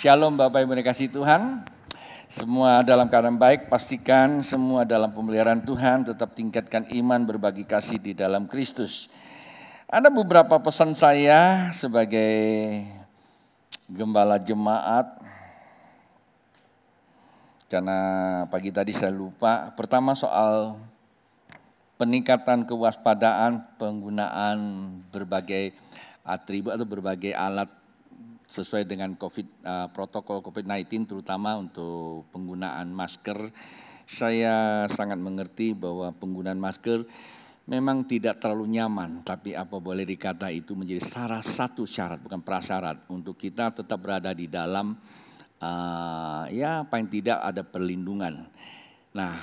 Shalom Bapak Ibu yang dikasihi Tuhan. Semua dalam keadaan baik, pastikan semua dalam pemeliharaan Tuhan, tetap tingkatkan iman, berbagi kasih di dalam Kristus. Ada beberapa pesan saya sebagai gembala jemaat, karena pagi tadi saya lupa. Pertama soal peningkatan kewaspadaan penggunaan berbagai atribut atau berbagai alat sesuai dengan protokol COVID-19, terutama untuk penggunaan masker. Saya sangat mengerti bahwa penggunaan masker memang tidak terlalu nyaman, tapi apa boleh dikata itu menjadi salah satu syarat, bukan prasyarat, untuk kita tetap berada di dalam ya paling tidak ada perlindungan. Nah,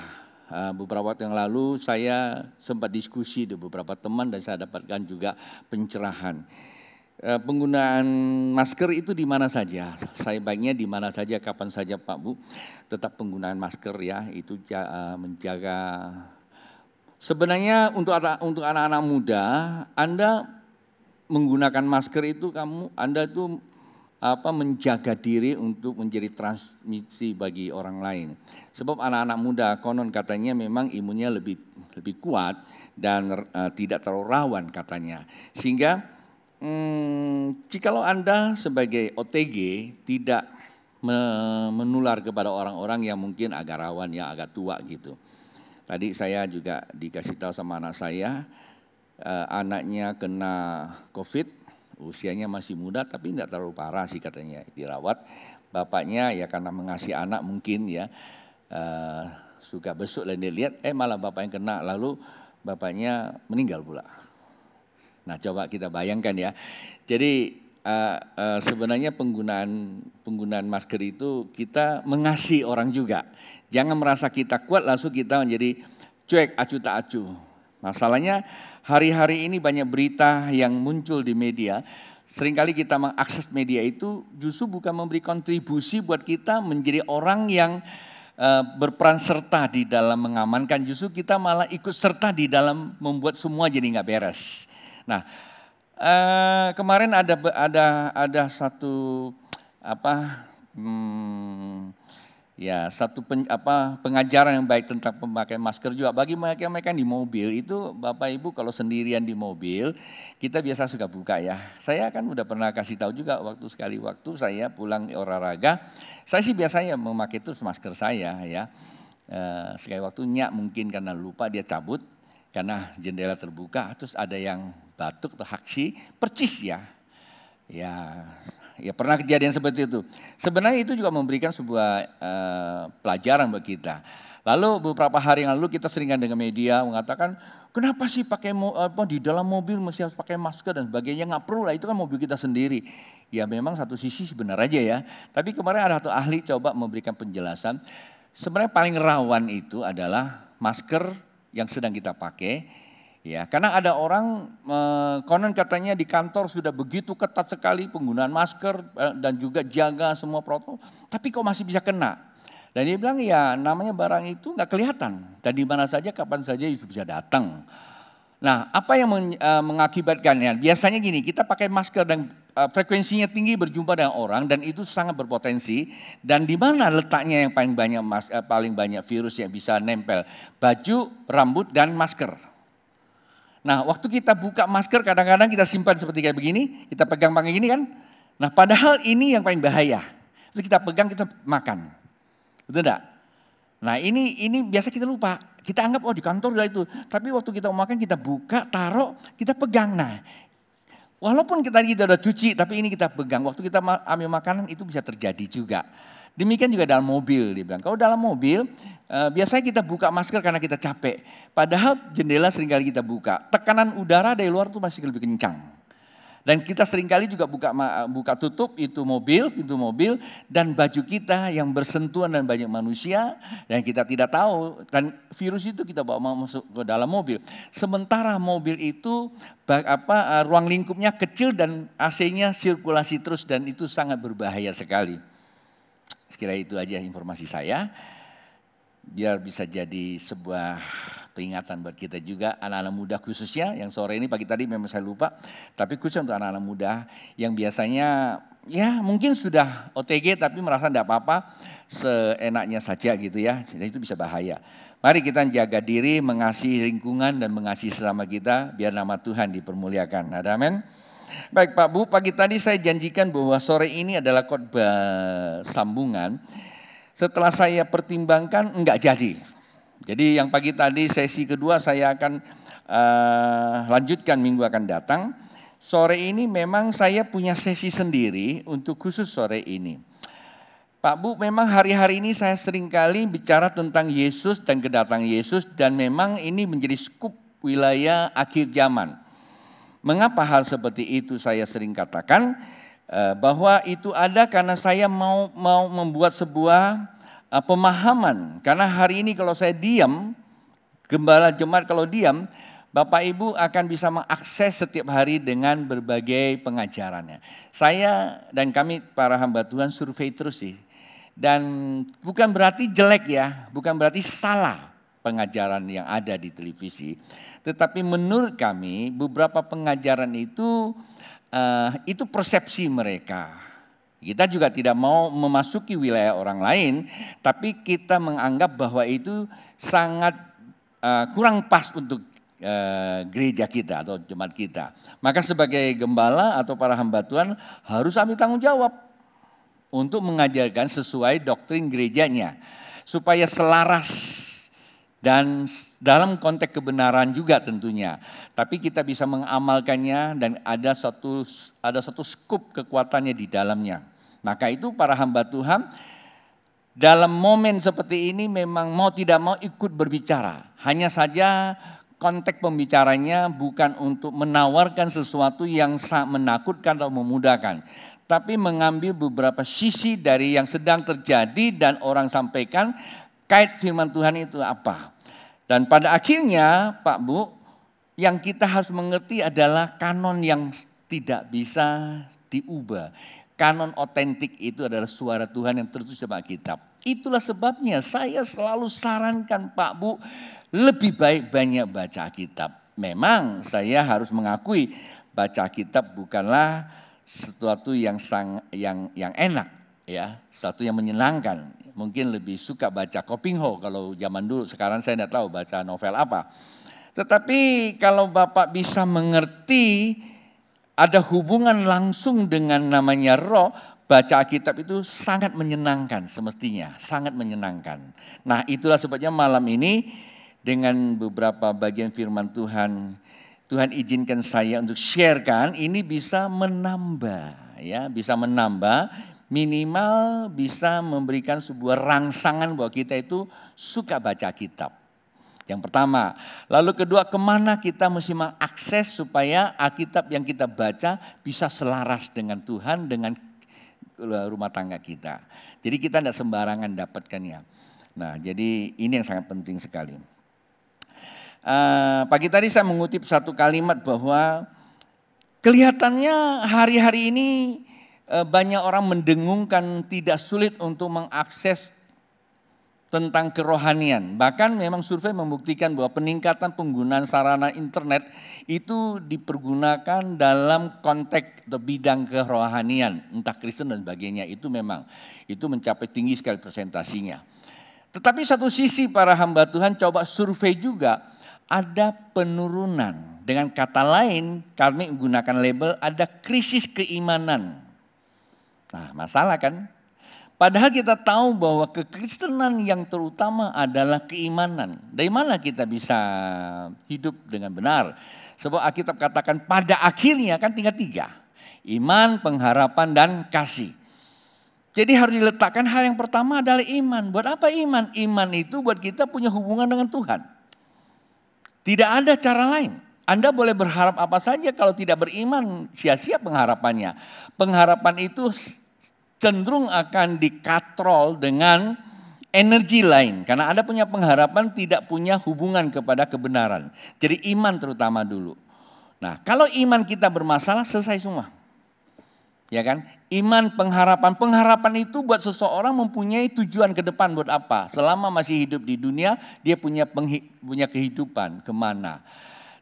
beberapa waktu yang lalu saya sempat diskusi dengan beberapa teman dan saya dapatkan juga pencerahan. Penggunaan masker itu di mana saja, saya baiknya di mana saja, kapan saja Pak Bu, tetap penggunaan masker ya, itu menjaga. Sebenarnya untuk anak-anak muda, Anda menggunakan masker itu Anda itu menjaga diri untuk menjadi transmisi bagi orang lain. Sebab anak-anak muda konon katanya memang imunnya lebih kuat dan tidak terlalu rawan katanya. Sehingga jikalau Anda sebagai OTG tidak menular kepada orang-orang yang mungkin agak rawan, yang agak tua gitu. Tadi saya juga dikasih tahu sama anak saya, anaknya kena COVID, usianya masih muda tapi tidak terlalu parah sih katanya, dirawat. Bapaknya ya karena mengasihi anak mungkin ya, suka besuk dan dia lihat, malah bapak yang kena, lalu bapaknya meninggal pula. Nah, coba kita bayangkan ya. Jadi sebenarnya penggunaan masker itu kita mengasihi orang juga. Jangan merasa kita kuat langsung kita menjadi cuek, acuh tak acuh. Masalahnya hari-hari ini banyak berita yang muncul di media. Seringkali kita mengakses media itu justru bukan memberi kontribusi buat kita menjadi orang yang berperan serta di dalam mengamankan. Justru kita malah ikut serta di dalam membuat semua jadi nggak beres. Nah, kemarin ada satu pengajaran yang baik tentang pemakaian masker juga bagi mereka di mobil. Itu Bapak Ibu kalau sendirian di mobil, kita biasa suka buka ya. Saya kan udah pernah kasih tahu juga waktu saya pulang olahraga, saya sih biasanya memakai terus masker saya ya. Sekali waktu mungkin karena lupa dia cabut. Karena jendela terbuka, terus ada yang batuk atau haksi, percis ya. Ya pernah kejadian seperti itu. Sebenarnya itu juga memberikan sebuah pelajaran bagi kita. Lalu beberapa hari yang lalu kita seringan dengan media mengatakan, kenapa sih pakai di dalam mobil mesti harus pakai masker dan sebagainya, nggak perlu lah, itu kan mobil kita sendiri. Ya memang satu sisi benar aja ya. Tapi kemarin ada satu ahli coba memberikan penjelasan, sebenarnya paling rawan itu adalah masker yang sedang kita pakai, ya karena ada orang konon katanya di kantor sudah begitu ketat sekali penggunaan masker dan juga jaga semua protokol, tapi kok masih bisa kena. Dan dia bilang ya namanya barang itu nggak kelihatan dan di mana saja kapan saja itu bisa datang. Nah, apa yang mengakibatkannya? Biasanya gini, kita pakai masker dan frekuensinya tinggi berjumpa dengan orang dan itu sangat berpotensi. Dan di mana letaknya yang paling banyak virus yang bisa nempel? Baju, rambut, dan masker. Nah, waktu kita buka masker kadang-kadang kita simpan seperti kayak begini, kita pegang pakai gini kan. Nah, padahal ini yang paling bahaya. Terus kita pegang, kita makan. Betul enggak? Nah ini biasa kita lupa, kita anggap di kantor udah itu. Tapi waktu kita mau makan kita buka, taruh, kita pegang. Nah walaupun kita udah cuci tapi ini kita pegang. Waktu kita ambil makanan itu bisa terjadi juga. Demikian juga dalam mobil dia bilang. Kalau dalam mobil biasanya kita buka masker karena kita capek. Padahal jendela seringkali kita buka. Tekanan udara dari luar tuh masih lebih kencang. Dan kita seringkali juga buka tutup itu pintu mobil dan baju kita yang bersentuhan dan banyak manusia yang kita tidak tahu dan virus itu kita bawa masuk ke dalam mobil. Sementara mobil itu ruang lingkupnya kecil dan AC-nya sirkulasi terus dan itu sangat berbahaya sekali. Sekira itu aja informasi saya biar bisa jadi sebuah peringatan buat kita juga, anak-anak muda khususnya, yang sore ini pagi tadi memang saya lupa, tapi khusus untuk anak-anak muda yang biasanya ya mungkin sudah OTG tapi merasa tidak apa-apa, seenaknya saja gitu ya, jadi itu bisa bahaya. Mari kita jaga diri, mengasihi lingkungan dan mengasihi sesama kita, biar nama Tuhan dipermuliakan. Ada amin? Baik Pak Bu, pagi tadi saya janjikan bahwa sore ini adalah khotbah sambungan. Setelah saya pertimbangkan enggak jadi. Jadi yang pagi tadi sesi kedua saya akan lanjutkan minggu akan datang. Sore ini memang saya punya sesi sendiri untuk khusus sore ini. Pak Bu, memang hari-hari ini saya seringkali bicara tentang Yesus dan kedatangan Yesus dan memang ini menjadi skup wilayah akhir zaman. Mengapa hal seperti itu saya sering katakan bahwa itu ada karena saya mau membuat sebuah pemahaman. Karena hari ini kalau saya diam, gembala jemaat kalau diam, Bapak Ibu akan bisa mengakses setiap hari dengan berbagai pengajarannya. Saya dan kami para hamba Tuhan survei terus sih. Dan bukan berarti jelek ya, bukan berarti salah pengajaran yang ada di televisi. Tetapi menurut kami beberapa pengajaran itu persepsi mereka. Kita juga tidak mau memasuki wilayah orang lain, tapi kita menganggap bahwa itu sangat kurang pas untuk gereja kita atau jemaat kita. Maka sebagai gembala atau para hamba Tuhan harus ambil tanggung jawab untuk mengajarkan sesuai doktrin gerejanya. Supaya selaras dan dalam konteks kebenaran juga tentunya. Tapi kita bisa mengamalkannya dan ada satu skup kekuatannya di dalamnya. Maka itu para hamba Tuhan dalam momen seperti ini memang mau tidak mau ikut berbicara. Hanya saja konteks pembicaranya bukan untuk menawarkan sesuatu yang menakutkan atau memudahkan. Tapi mengambil beberapa sisi dari yang sedang terjadi dan orang sampaikan kait firman Tuhan itu apa. Dan pada akhirnya Pak Bu, yang kita harus mengerti adalah kanon yang tidak bisa diubah. Kanon otentik itu adalah suara Tuhan yang tertulis dalam Alkitab. Itulah sebabnya saya selalu sarankan Pak Bu, lebih baik banyak baca Alkitab. Memang saya harus mengakui baca Alkitab bukanlah sesuatu yang enak ya, sesuatu yang menyenangkan. Mungkin lebih suka baca Kopingho kalau zaman dulu, sekarang saya tidak tahu baca novel apa. Tetapi kalau Bapak bisa mengerti ada hubungan langsung dengan namanya roh, baca Alkitab itu sangat menyenangkan semestinya, sangat menyenangkan. Nah, itulah sebabnya malam ini dengan beberapa bagian firman Tuhan izinkan saya untuk sharekan, ini bisa menambah ya, bisa menambah, minimal bisa memberikan sebuah rangsangan bahwa kita itu suka baca kitab. Yang pertama, lalu kedua, kemana kita mesti mengakses supaya Alkitab yang kita baca bisa selaras dengan Tuhan, dengan rumah tangga kita. Jadi kita tidak sembarangan dapatkannya. Nah, jadi ini yang sangat penting sekali. Pagi tadi saya mengutip satu kalimat bahwa kelihatannya hari-hari ini banyak orang mendengungkan tidak sulit untuk mengakses tentang kerohanian. Bahkan memang survei membuktikan bahwa peningkatan penggunaan sarana internet itu dipergunakan dalam konteks atau bidang kerohanian, entah Kristen dan sebagainya. Itu memang itu mencapai tinggi sekali presentasinya. Tetapi satu sisi para hamba Tuhan coba survei juga, ada penurunan. Dengan kata lain, kami menggunakan label ada krisis keimanan. Nah, masalah kan? Padahal kita tahu bahwa kekristenan yang terutama adalah keimanan. Dari mana kita bisa hidup dengan benar? Sebab Alkitab katakan pada akhirnya kan tinggal 3. Iman, pengharapan, dan kasih. Jadi harus diletakkan hal yang pertama adalah iman. Buat apa iman? Iman itu buat kita punya hubungan dengan Tuhan. Tidak ada cara lain. Anda boleh berharap apa saja, kalau tidak beriman sia-sia pengharapannya. Pengharapan itu cenderung akan dikatrol dengan energi lain. Karena Anda punya pengharapan tidak punya hubungan kepada kebenaran. Jadi iman terutama dulu. Nah, kalau iman kita bermasalah selesai semua. Ya kan? Iman, pengharapan. Pengharapan itu buat seseorang mempunyai tujuan ke depan buat apa? Selama masih hidup di dunia, dia punya kehidupan kemana.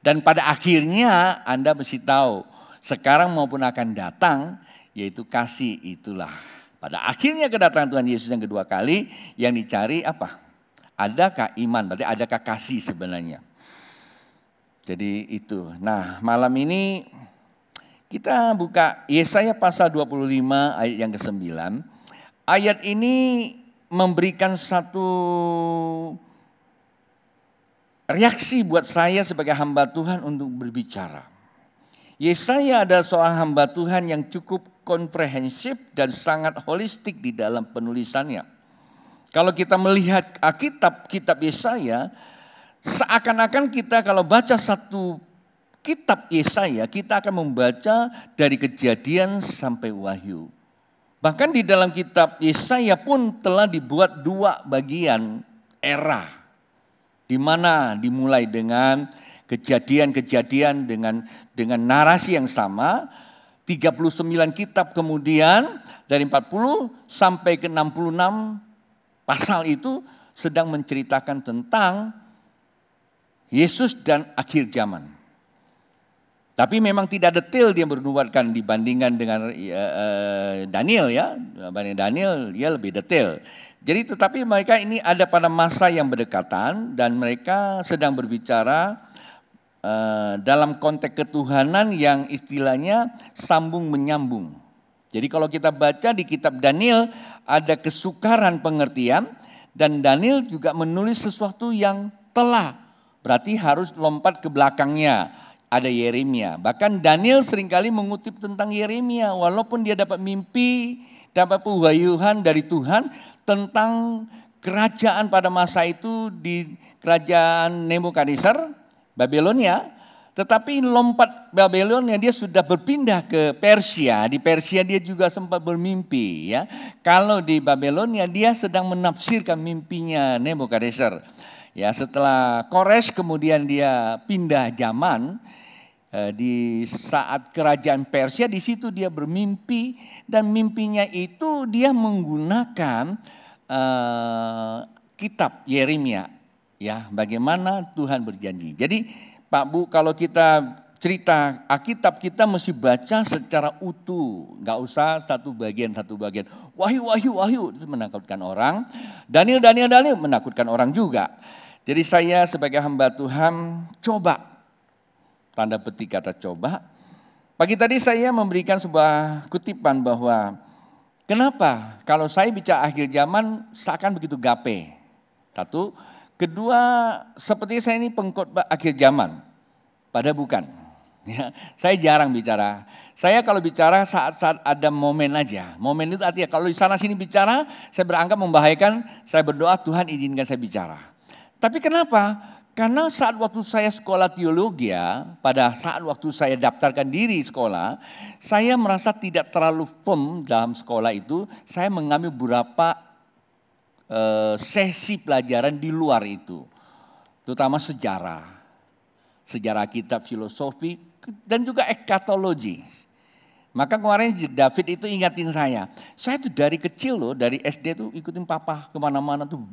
Dan pada akhirnya Anda mesti tahu, sekarang maupun akan datang, yaitu kasih itulah. Pada akhirnya kedatangan Tuhan Yesus yang kedua kali, yang dicari apa? Adakah iman, berarti adakah kasih sebenarnya. Jadi itu. Nah, malam ini kita buka Yesaya pasal 25 ayat yang ke-9. Ayat ini memberikan satu reaksi buat saya sebagai hamba Tuhan untuk berbicara. Yesaya adalah seorang hamba Tuhan yang cukup komprehensif dan sangat holistik di dalam penulisannya. Kalau kita melihat kitab Yesaya, seakan-akan kita kalau baca satu kitab Yesaya, kita akan membaca dari Kejadian sampai Wahyu. Bahkan di dalam kitab Yesaya pun telah dibuat dua bagian era, di mana dimulai dengan kejadian-kejadian dengan narasi yang sama, 39 kitab kemudian dari 40 sampai ke 66 pasal itu sedang menceritakan tentang Yesus dan akhir zaman. Tapi memang tidak detail dia bernubuatkan dibandingkan dengan Daniel ya. Dibanding Daniel dia lebih detail. Jadi tetapi mereka ini ada pada masa yang berdekatan dan mereka sedang berbicara dalam konteks ketuhanan yang istilahnya sambung menyambung. Jadi kalau kita baca di kitab Daniel ada kesukaran pengertian dan Daniel juga menulis sesuatu yang telah. Berarti harus lompat ke belakangnya, ada Yeremia. Bahkan Daniel seringkali mengutip tentang Yeremia walaupun dia dapat mimpi, dapat pewahyuan dari Tuhan tentang kerajaan pada masa itu di kerajaan Nebukadnezar, Babilonia. Tetapi lompat Babilonia dia sudah berpindah ke Persia. Di Persia dia juga sempat bermimpi ya. Kalau di Babilonia dia sedang menafsirkan mimpinya Nebukadnezar. Ya, setelah Kores kemudian dia pindah zaman di saat kerajaan Persia, di situ dia bermimpi dan mimpinya itu dia menggunakan kitab Yeremia ya, bagaimana Tuhan berjanji. Jadi Pak Bu, kalau kita cerita Alkitab kita mesti baca secara utuh, nggak usah satu bagian. Wahyu itu menakutkan orang. Daniel menakutkan orang juga. Jadi saya sebagai hamba Tuhan coba, tanda petik kata coba. Pagi tadi saya memberikan sebuah kutipan bahwa kenapa kalau saya bicara akhir zaman seakan begitu gape. Satu, kedua seperti saya ini pengkhotbah akhir zaman, padahal bukan. Ya, saya jarang bicara. Saya kalau bicara saat-saat ada momen aja. Momen itu artinya kalau di sana sini bicara, saya beranggap membahayakan. Saya berdoa Tuhan izinkan saya bicara. Tapi kenapa? Karena saat waktu saya sekolah teologi ya, pada saat waktu saya daftarkan diri sekolah, saya merasa tidak terlalu firm dalam sekolah itu. Saya mengambil beberapa sesi pelajaran di luar itu. Terutama sejarah kitab filosofi dan juga eskatologi. Maka kemarin David itu ingatin saya tuh dari kecil loh, dari SD tuh ikutin papa kemana-mana tuh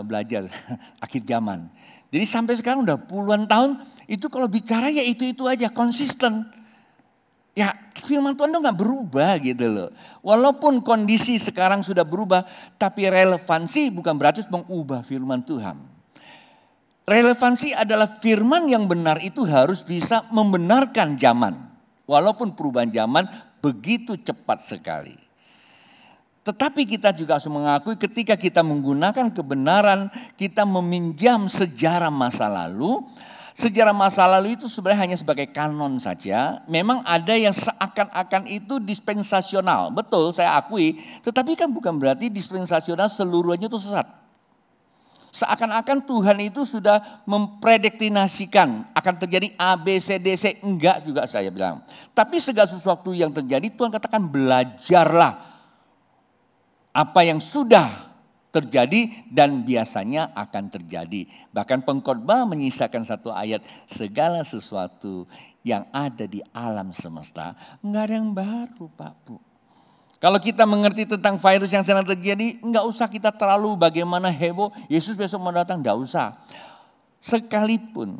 belajar akhir zaman. Jadi sampai sekarang udah puluhan tahun itu kalau bicara ya itu aja konsisten. Ya firman Tuhan tuh gak berubah gitu loh. Walaupun kondisi sekarang sudah berubah, tapi relevansi bukan berarti mengubah firman Tuhan. Relevansi adalah firman yang benar itu harus bisa membenarkan zaman. Walaupun perubahan zaman begitu cepat sekali. Tetapi kita juga harus mengakui ketika kita menggunakan kebenaran, kita meminjam sejarah masa lalu. Sejarah masa lalu itu sebenarnya hanya sebagai kanon saja. Memang ada yang seakan-akan itu dispensasional. Betul, saya akui. Tetapi kan bukan berarti dispensasional seluruhnya itu sesat. Seakan-akan Tuhan itu sudah mempredestinasikan akan terjadi A, B, C, D, C. Enggak juga saya bilang. Tapi segala sesuatu yang terjadi Tuhan katakan belajarlah apa yang sudah terjadi dan biasanya akan terjadi. Bahkan pengkhotbah menyisakan satu ayat, segala sesuatu yang ada di alam semesta nggak ada yang baru, Pak Bu. Kalau kita mengerti tentang virus yang sedang terjadi, nggak usah kita terlalu bagaimana heboh, Yesus besok mau datang, nggak usah. Sekalipun,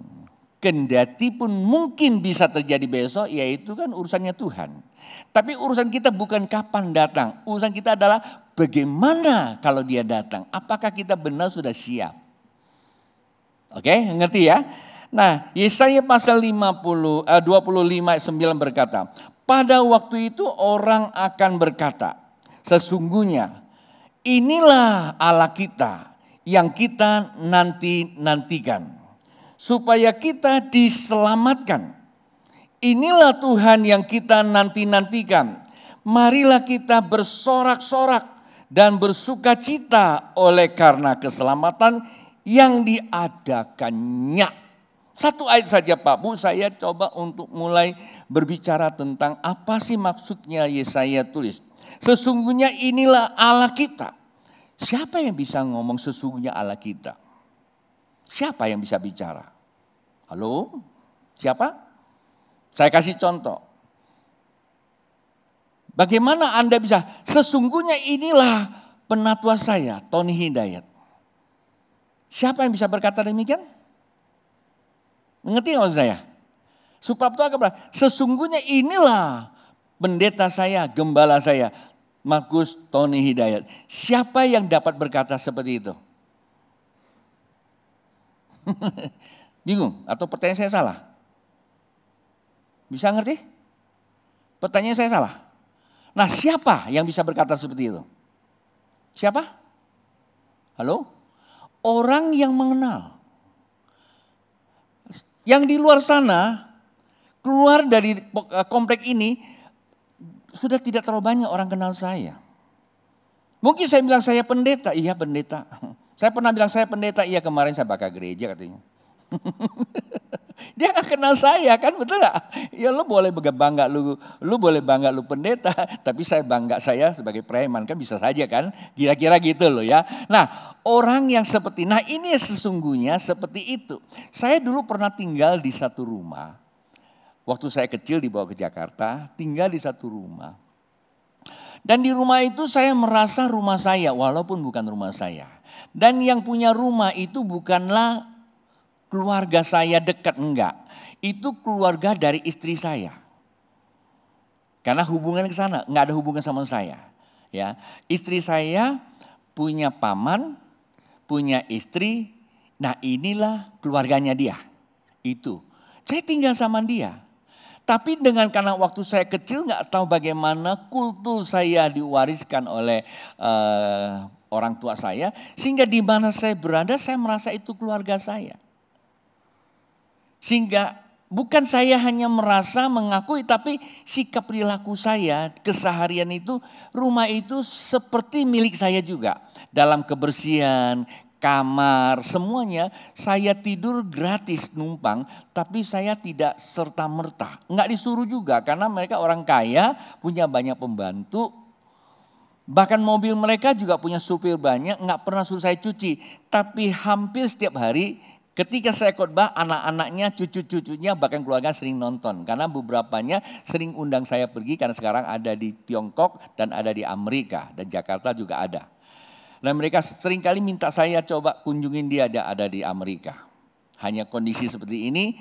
kendati pun mungkin bisa terjadi besok, yaitu kan urusannya Tuhan. Tapi urusan kita bukan kapan datang, urusan kita adalah bagaimana kalau dia datang. Apakah kita benar sudah siap? Oke, ngerti ya? Nah, Yesaya pasal 25 ayat 9 berkata, pada waktu itu orang akan berkata, sesungguhnya inilah Allah kita yang kita nanti-nantikan, supaya kita diselamatkan. Inilah Tuhan yang kita nanti-nantikan. Marilah kita bersorak-sorak dan bersukacita oleh karena keselamatan yang diadakannya. Satu ayat saja Pak Bu, saya coba untuk mulai berbicara tentang apa sih maksudnya Yesaya tulis. Sesungguhnya inilah Allah kita. Siapa yang bisa ngomong sesungguhnya Allah kita? Siapa yang bisa bicara? Halo? Siapa? Saya kasih contoh. Bagaimana Anda bisa, sesungguhnya inilah penatua saya, Tony Hidayat. Siapa yang bisa berkata demikian? Mengerti maksud saya? Sebab itu apa? Sesungguhnya inilah pendeta saya, gembala saya, Markus Tony Hidayat. Siapa yang dapat berkata seperti itu? Bingung? Atau pertanyaan saya salah? Bisa ngerti? Pertanyaan saya salah? Nah, siapa yang bisa berkata seperti itu? Siapa? Halo? Orang yang mengenal. Yang di luar sana, keluar dari komplek ini, sudah tidak terlalu banyak orang kenal saya. Mungkin saya bilang saya pendeta, iya pendeta. Saya pernah bilang saya pendeta, iya kemarin saya bakal gereja katanya. Dia gak kenal saya kan, betul gak? Ya lu boleh bangga lu boleh bangga lu pendeta, tapi saya bangga saya sebagai preman kan bisa saja kan, kira-kira gitu loh ya. Nah orang yang seperti, nah ini sesungguhnya seperti itu. Saya dulu pernah tinggal di satu rumah, waktu saya kecil dibawa ke Jakarta, tinggal di satu rumah. Dan di rumah itu saya merasa rumah saya, walaupun bukan rumah saya. Dan yang punya rumah itu bukanlah keluarga saya dekat, enggak. Itu keluarga dari istri saya. Karena hubungan ke sana, enggak ada hubungan sama saya. Ya, istri saya punya paman, punya istri. Nah, inilah keluarganya dia. Itu. Saya tinggal sama dia. Tapi karena waktu saya kecil enggak tahu bagaimana kultur saya diwariskan oleh orang tua saya, sehingga di mana saya berada saya merasa itu keluarga saya. Sehingga bukan saya hanya merasa mengakui, tapi sikap perilaku saya, keseharian itu, rumah itu seperti milik saya juga. Dalam kebersihan, kamar, semuanya saya tidur gratis numpang, tapi saya tidak serta-merta. Enggak disuruh juga karena mereka orang kaya, punya banyak pembantu. Bahkan mobil mereka juga punya supir banyak, enggak pernah suruh saya cuci. Tapi hampir setiap hari ketika saya khotbah, anak-anaknya, cucu-cucunya, bahkan keluarga sering nonton. Karena beberapanya sering undang saya pergi karena sekarang ada di Tiongkok dan ada di Amerika. Dan Jakarta juga ada. Dan mereka sering kali minta saya coba kunjungin dia, ada di Amerika. Hanya kondisi seperti ini,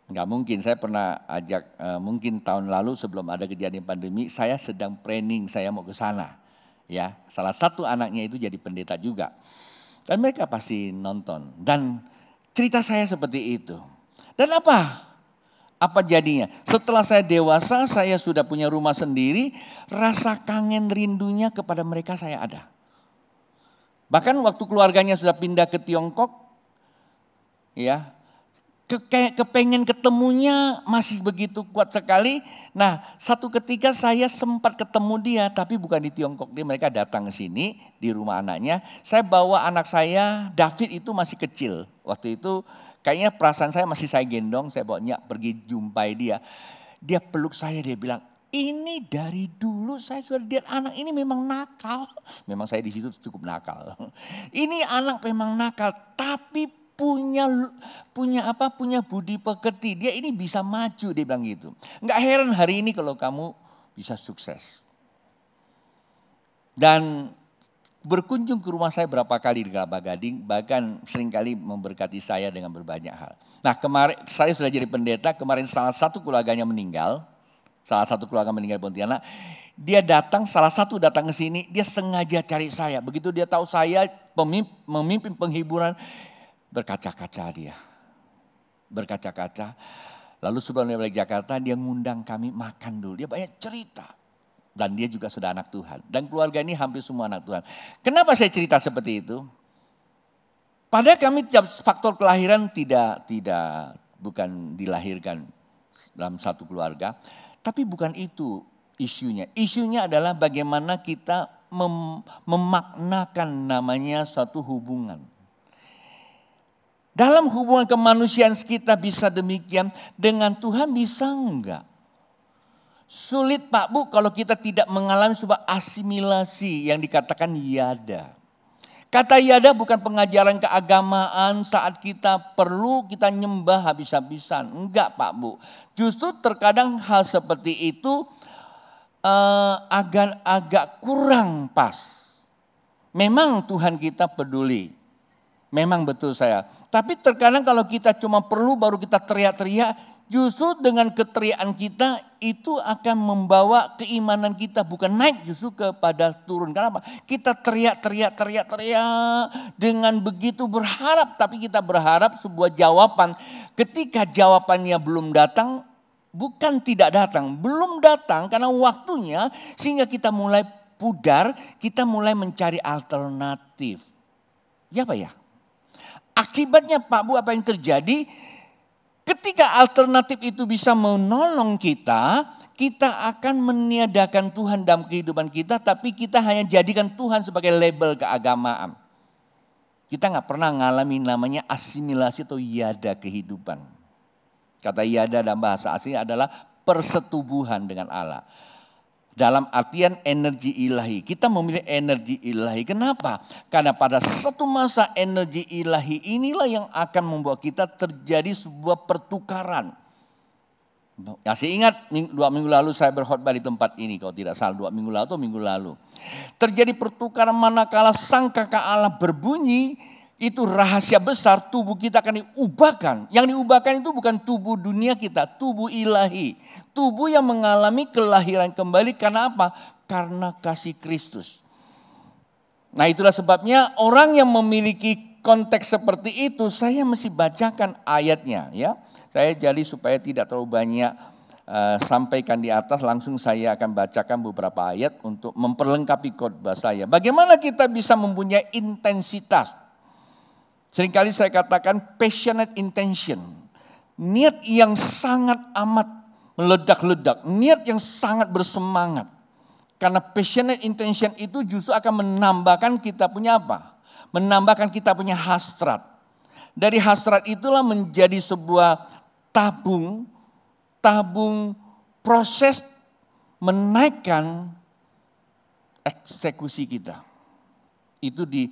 nggak mungkin. Saya pernah ajak, mungkin tahun lalu sebelum ada kejadian pandemi, saya sedang planning, saya mau ke sana. Ya, salah satu anaknya itu jadi pendeta juga. Dan mereka pasti nonton. Dan cerita saya seperti itu. Dan apa? Apa jadinya? Setelah saya dewasa, saya sudah punya rumah sendiri, rasa kangen rindunya kepada mereka saya ada. Bahkan waktu keluarganya sudah pindah ke Tiongkok, ya, kepengen ketemunya masih begitu kuat sekali. Nah, satu ketika saya sempat ketemu dia, tapi bukan di Tiongkok. Mereka datang ke sini di rumah anaknya. Saya bawa anak saya, David itu masih kecil. Waktu itu kayaknya perasaan saya masih saya gendong, saya bawanya pergi jumpai dia. Dia peluk saya, dia bilang, Ini dari dulu saya sudah lihat anak ini memang nakal. Memang saya di situ cukup nakal. Ini anak memang nakal, tapi punya budi pekerti. Dia ini bisa maju, dia bilang gitu. Enggak heran hari ini kalau kamu bisa sukses. Dan berkunjung ke rumah saya berapa kali di Kelapa Gading, bahkan seringkali memberkati saya dengan berbanyak hal. Nah, kemarin saya sudah jadi pendeta, kemarin salah satu keluarganya meninggal. Salah satu keluarga meninggal di Pontianak. Dia datang, salah satu datang ke sini, dia sengaja cari saya. Begitu dia tahu saya memimpin penghiburan, berkaca-kaca dia. Berkaca-kaca. Lalu sebelum dia balik Jakarta, dia ngundang kami makan dulu. Dia banyak cerita. Dan dia juga sudah anak Tuhan. Dan keluarga ini hampir semua anak Tuhan. Kenapa saya cerita seperti itu? Padahal kami faktor kelahiran bukan dilahirkan dalam satu keluarga. Tapi bukan itu isunya. Isunya adalah bagaimana kita memaknakan namanya suatu hubungan. Dalam hubungan kemanusiaan kita bisa demikian, dengan Tuhan bisa enggak? Sulit Pak Bu kalau kita tidak mengalami sebuah asimilasi yang dikatakan yada. Kata yada bukan pengajaran keagamaan saat kita perlu kita nyembah habis-habisan. Enggak Pak Bu. Justru terkadang hal seperti itu agak kurang pas. Memang Tuhan kita peduli. Memang betul saya. Tapi terkadang kalau kita cuma perlu baru kita teriak-teriak. Justru dengan keteriakan kita itu akan membawa keimanan kita bukan naik justru kepada turun. Kenapa? Kita teriak dengan begitu berharap. Tapi kita berharap sebuah jawaban. Ketika jawabannya belum datang, bukan tidak datang. Belum datang karena waktunya sehingga kita mulai pudar. Kita mulai mencari alternatif. Ya Pak ya? Akibatnya Pak Bu apa yang terjadi? Ketika alternatif itu bisa menolong kita, kita akan meniadakan Tuhan dalam kehidupan kita, tapi kita hanya jadikan Tuhan sebagai label keagamaan. Kita nggak pernah ngalami namanya asimilasi atau yada kehidupan. Kata yada dalam bahasa asing adalah persetubuhan dengan Allah. Dalam artian energi ilahi. Kita memilih energi ilahi. Kenapa? Karena pada satu masa energi ilahi inilah yang akan membuat kita terjadi sebuah pertukaran. Ya, saya ingat 2 minggu lalu saya berkhotbah di tempat ini. Kalau tidak salah 2 minggu lalu atau minggu lalu. Terjadi pertukaran manakala sangkakala Allah berbunyi. Itu rahasia besar, tubuh kita akan diubahkan. Yang diubahkan itu bukan tubuh dunia kita, tubuh ilahi. Tubuh yang mengalami kelahiran kembali karena apa? Karena kasih Kristus. Nah itulah sebabnya orang yang memiliki konteks seperti itu, saya mesti bacakan ayatnya ya. Saya jadi supaya tidak terlalu banyak sampaikan di atas, langsung saya akan bacakan beberapa ayat untuk memperlengkapi khotbah saya. Bagaimana kita bisa mempunyai intensitas? Seringkali saya katakan passionate intention. Niat yang sangat amat meledak-ledak. Niat yang sangat bersemangat. Karena passionate intention itu justru akan menambahkan kita punya apa? Menambahkan kita punya hasrat. Dari hasrat itulah menjadi sebuah tabung proses menaikkan eksekusi kita. Itu di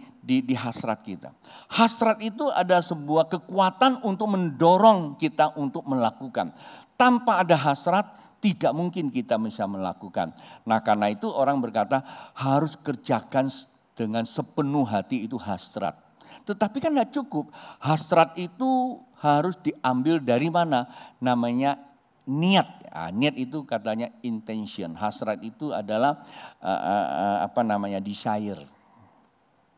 hasrat kita. Hasrat itu ada sebuah kekuatan untuk mendorong kita untuk melakukan. Tanpa ada hasrat tidak mungkin kita bisa melakukan. Nah karena itu orang berkata harus kerjakan dengan sepenuh hati itu hasrat. Tetapi kan tidak cukup. Hasrat itu harus diambil dari mana? Namanya niat. Niat itu katanya intention. Hasrat itu adalah desire.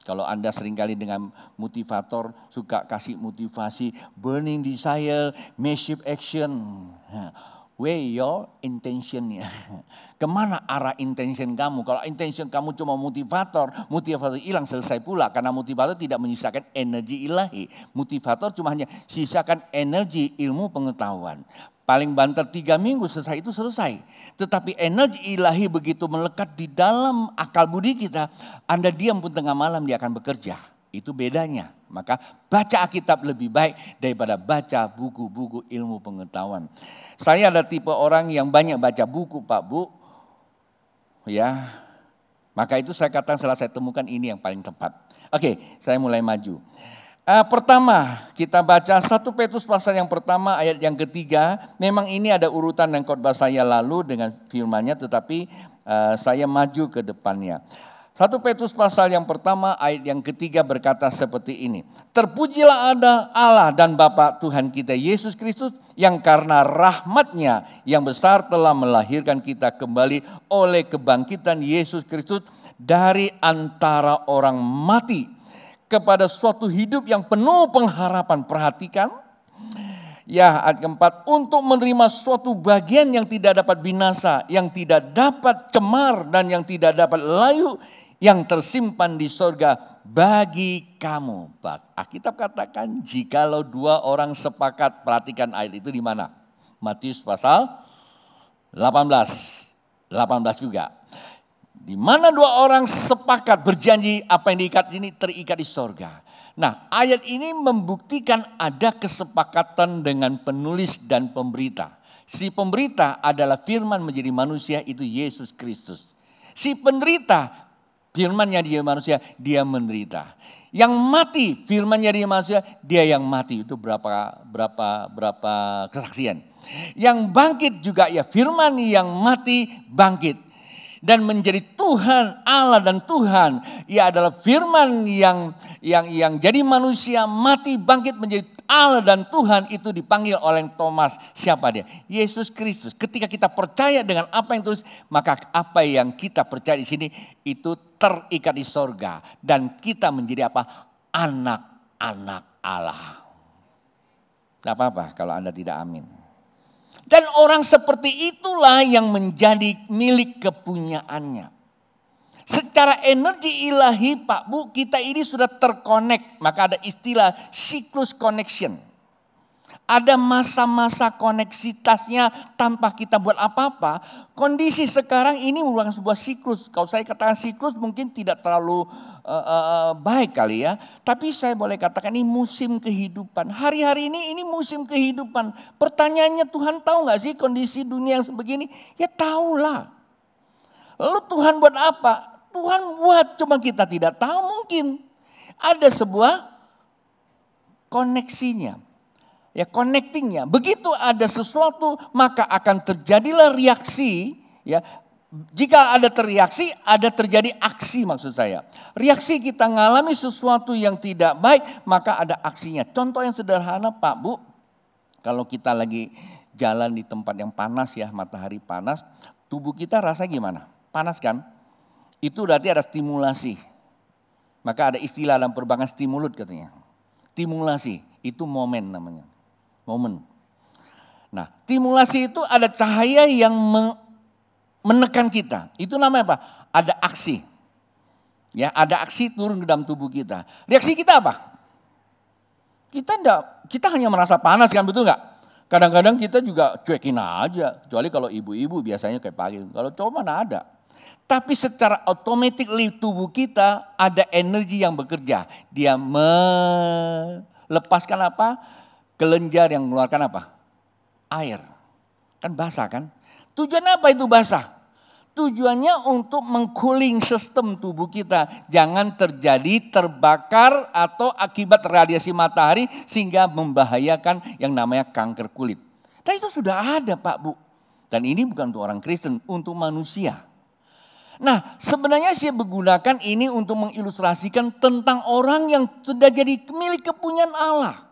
Kalau Anda seringkali dengan motivator suka kasih motivasi, burning desire, massive action. Where your intention ya? Kemana arah intention kamu? Kalau intention kamu cuma motivator hilang selesai pula. Karena motivator tidak menyisakan energi ilahi. Motivator cuma hanya sisakan energi ilmu pengetahuan. Paling banter 3 minggu selesai itu selesai. Tetapi energi ilahi begitu melekat di dalam akal budi kita. Anda diam pun tengah malam dia akan bekerja. Itu bedanya. Maka baca Alkitab lebih baik daripada baca buku-buku ilmu pengetahuan. Saya ada tipe orang yang banyak baca buku Pak Bu. Ya, maka itu saya katakan setelah saya temukan ini yang paling tepat. Oke, saya mulai maju. Pertama kita baca 1 Petrus pasal yang pertama ayat yang ketiga. Memang ini ada urutan dan khotbah saya lalu dengan firman-Nya, tetapi saya maju ke depannya. 1 Petrus pasal yang pertama ayat yang ketiga berkata seperti ini. Terpujilah Allah dan Bapa Tuhan kita Yesus Kristus yang karena rahmat-Nya yang besar telah melahirkan kita kembali oleh kebangkitan Yesus Kristus dari antara orang mati kepada suatu hidup yang penuh pengharapan. Perhatikan. Ya, ayat keempat, untuk menerima suatu bagian yang tidak dapat binasa, yang tidak dapat cemar dan yang tidak dapat layu, yang tersimpan di sorga bagi kamu. Alkitab katakan jikalau dua orang sepakat, perhatikan ayat itu di mana? Matius pasal 18 juga. Di mana dua orang sepakat berjanji apa yang diikat sini terikat di sorga. Nah, ayat ini membuktikan ada kesepakatan dengan penulis dan pemberita. Si pemberita adalah firman menjadi manusia, itu Yesus Kristus. Si penderita, firman-Nya dia manusia, dia menderita. Yang mati, firman-Nya dia manusia, dia yang mati. Itu berapa kesaksian. Yang bangkit juga ya firman yang mati bangkit. Dan menjadi Tuhan, Allah dan Tuhan. Ia adalah firman yang jadi manusia, mati, bangkit menjadi Allah dan Tuhan. Itu dipanggil oleh Thomas. Siapa dia? Yesus Kristus. Ketika kita percaya dengan apa yang tulis, maka apa yang kita percaya di sini itu terikat di sorga. Dan kita menjadi apa? Anak-anak Allah. Tidak apa-apa kalau Anda tidak amin. Dan orang seperti itulah yang menjadi milik kepunyaannya. Secara energi ilahi Pak Bu, kita ini sudah terkonek. Maka ada istilah siklus connection. Ada masa-masa koneksitasnya tanpa kita buat apa-apa. Kondisi sekarang ini merupakan sebuah siklus. Kalau saya katakan siklus mungkin tidak terlalu baik kali ya. Tapi saya boleh katakan ini musim kehidupan. Hari-hari ini musim kehidupan. Pertanyaannya, Tuhan tahu gak sih kondisi dunia yang sebegini? Ya tahulah. Lalu Tuhan buat apa? Tuhan buat, cuma kita tidak tahu mungkin. Ada sebuah koneksinya. Ya, connectingnya. Begitu ada sesuatu maka akan terjadilah reaksi. Ya, jika ada terreaksi, ada terjadi aksi maksud saya. Reaksi kita mengalami sesuatu yang tidak baik, maka ada aksinya. Contoh yang sederhana Pak Bu, kalau kita lagi jalan di tempat yang panas ya, matahari panas, tubuh kita rasa gimana? Panas kan? Itu berarti ada stimulasi. Maka ada istilah dalam perbankan stimulut katanya. Stimulasi, itu momen namanya. Momen. Nah, stimulasi itu ada cahaya yang menekan kita. Itu namanya apa? Ada aksi. Ya, ada aksi turun ke dalam tubuh kita. Reaksi kita apa? Kita hanya merasa panas kan, betul nggak? Kadang-kadang kita juga cuekin aja. Kecuali kalau ibu-ibu biasanya kayak pagi. Kalau cowok mana ada. Tapi secara otomatis tubuh kita ada energi yang bekerja. Dia melepaskan apa? Kelenjar yang mengeluarkan apa? Air. Kan basah kan? Tujuan apa itu basah? Tujuannya untuk mengcooling sistem tubuh kita. Jangan terjadi terbakar atau akibat radiasi matahari sehingga membahayakan yang namanya kanker kulit. Dan itu sudah ada Pak Bu. Dan ini bukan untuk orang Kristen, untuk manusia. Nah, sebenarnya saya menggunakan ini untuk mengilustrasikan tentang orang yang sudah jadi milik kepunyaan Allah.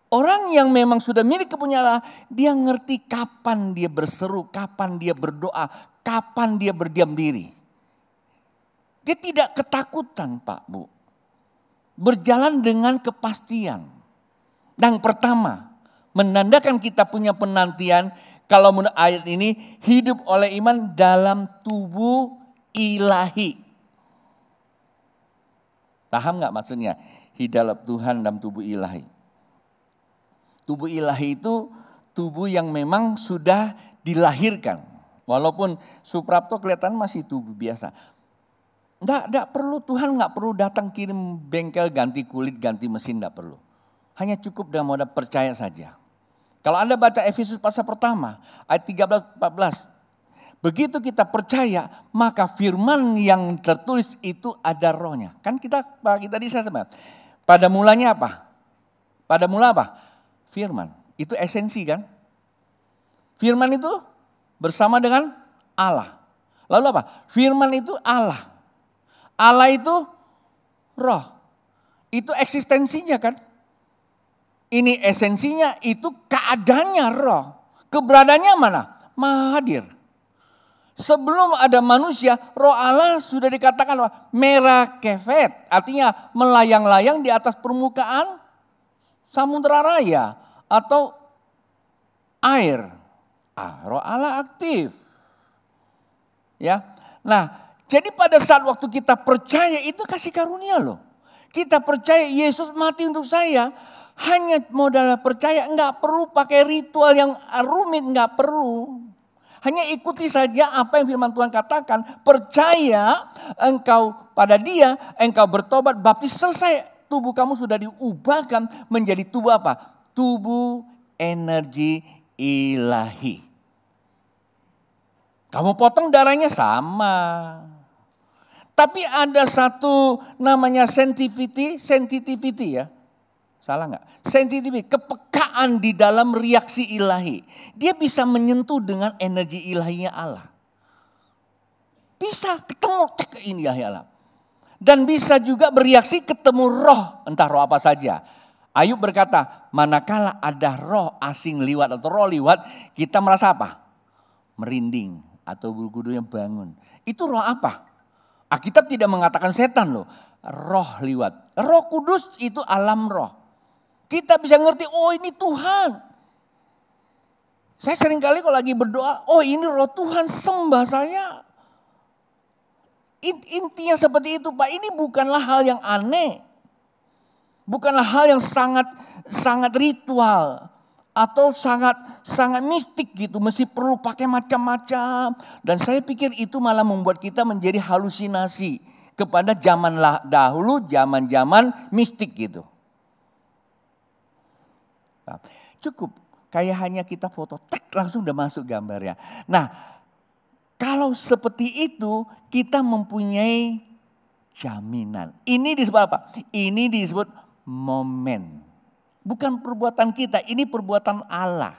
Orang yang memang sudah milik kepunyaan Allah, dia ngerti kapan dia berseru, kapan dia berdoa, kapan dia berdiam diri. Dia tidak ketakutan Pak Bu. Berjalan dengan kepastian. Yang pertama, menandakan kita punya penantian. Kalau menurut ayat ini, hidup oleh iman dalam tubuh ilahi. Paham gak maksudnya? Hidup Tuhan dalam tubuh ilahi. Tubuh ilahi itu tubuh yang memang sudah dilahirkan. Walaupun Suprapto kelihatan masih tubuh biasa. Enggak perlu, Tuhan nggak perlu datang kirim bengkel ganti kulit, ganti mesin, enggak perlu. Hanya cukup dengan modal percaya saja. Kalau Anda baca Efesus pasal pertama, ayat 13-14. Begitu kita percaya, maka firman yang tertulis itu ada rohnya. Kan kita pagi tadi saya sebut. Pada mulanya apa? Pada mula apa? Firman. Itu esensi kan? Firman itu bersama dengan Allah. Lalu apa? Firman itu Allah. Allah itu roh. Itu eksistensinya kan? Ini esensinya, itu keadaannya roh. Keberadaannya mana? Maha hadir. Sebelum ada manusia, roh Allah sudah dikatakan merah kefet. Artinya melayang-layang di atas permukaan samudera raya atau air. Roh Allah aktif. Ya. Nah, jadi pada saat waktu kita percaya itu kasih karunia loh. Kita percaya Yesus mati untuk saya. Hanya modal percaya, enggak perlu pakai ritual yang rumit, enggak perlu. Hanya ikuti saja apa yang firman Tuhan katakan. Percaya engkau pada dia, engkau bertobat, baptis, selesai. Tubuh kamu sudah diubahkan menjadi tubuh apa? Tubuh energi ilahi. Kamu potong darahnya sama. Tapi ada satu namanya sensitivity ya. Salah enggak? Sensitivity, kepekaan di dalam reaksi ilahi. Dia bisa menyentuh dengan energi ilahinya Allah. Bisa ketemu cek ini ilahi Allah. Dan bisa juga bereaksi ketemu roh, entah roh apa saja. Ayub berkata, manakala ada roh asing liwat atau roh liwat, kita merasa apa? Merinding atau bulu kudunya bangun. Itu roh apa? Alkitab tidak mengatakan setan loh. Roh liwat. Roh Kudus itu alam roh. Kita bisa ngerti, oh ini Tuhan. Saya seringkali kalau lagi berdoa, oh ini roh Tuhan, sembah saya. Intinya seperti itu Pak, ini bukanlah hal yang aneh. Bukanlah hal yang sangat ritual. Atau sangat mistik gitu, mesti perlu pakai macam-macam. Dan saya pikir itu malah membuat kita menjadi halusinasi. Kepada zaman dahulu, zaman mistik gitu. Nah, cukup, kayak hanya kita foto, tek langsung udah masuk gambarnya. Nah, kalau seperti itu kita mempunyai jaminan. Ini disebut apa? Ini disebut momen. Bukan perbuatan kita, ini perbuatan Allah.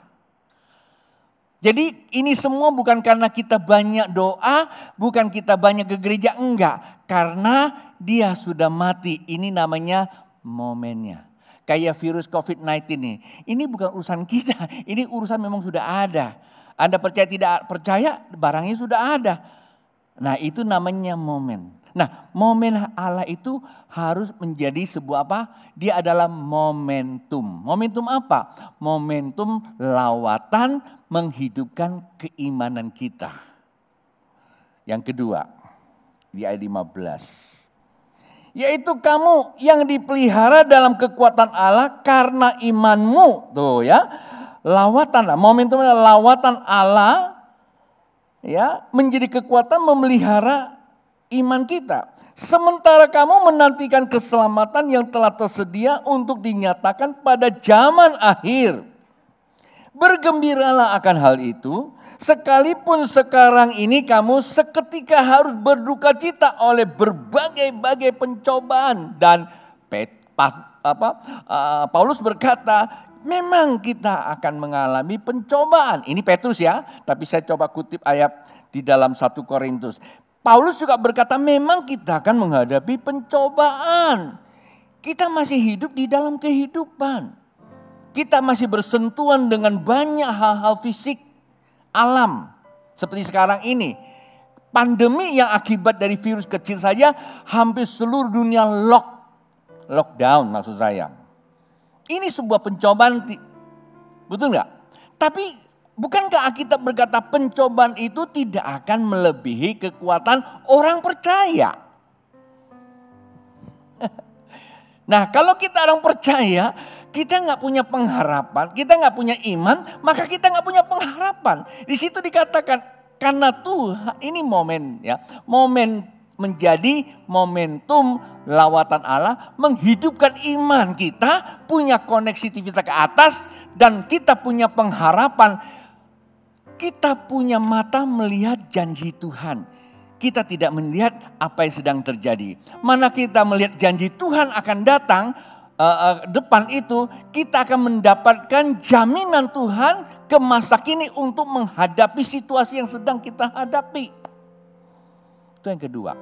Jadi ini semua bukan karena kita banyak doa, bukan kita banyak ke gereja, enggak. Karena dia sudah mati, ini namanya momennya. Kayak virus COVID-19 ini bukan urusan kita, ini urusan memang sudah ada. Anda percaya tidak percaya, barangnya sudah ada. Nah itu namanya momen. Nah momen Allah itu harus menjadi sebuah apa? Dia adalah momentum. Momentum apa? Momentum lawatan menghidupkan keimanan kita. Yang kedua, di ayat 15. Yaitu kamu yang dipelihara dalam kekuatan Allah karena imanmu. Tuh ya. Lawatan, momentumnya lawatan Allah ya menjadi kekuatan memelihara iman kita. Sementara kamu menantikan keselamatan yang telah tersedia untuk dinyatakan pada zaman akhir. Bergembiralah akan hal itu. Sekalipun sekarang ini kamu seketika harus berduka cita oleh berbagai-bagai pencobaan. Dan Paulus berkata, memang kita akan mengalami pencobaan. Ini Petrus ya, tapi saya coba kutip ayat di dalam 1 Korintus. Paulus juga berkata, memang kita akan menghadapi pencobaan. Kita masih hidup di dalam kehidupan. Kita masih bersentuhan dengan banyak hal-hal fisik alam. Seperti sekarang ini. Pandemi yang akibat dari virus kecil saja hampir seluruh dunia lockdown maksud saya. Ini sebuah pencobaan. Betul nggak? Tapi bukankah Alkitab berkata pencobaan itu tidak akan melebihi kekuatan orang percaya? Nah kalau kita orang percaya, kita nggak punya pengharapan, kita nggak punya iman, maka kita nggak punya pengharapan. Di situ dikatakan karena Tuhan, ini momen ya, momen menjadi momentum lawatan Allah, menghidupkan iman kita, punya koneksivitas ke atas, dan kita punya pengharapan. Kita punya mata melihat janji Tuhan. Kita tidak melihat apa yang sedang terjadi. Mana kita melihat janji Tuhan akan datang depan itu, kita akan mendapatkan jaminan Tuhan ke masa kini untuk menghadapi situasi yang sedang kita hadapi. Itu yang kedua.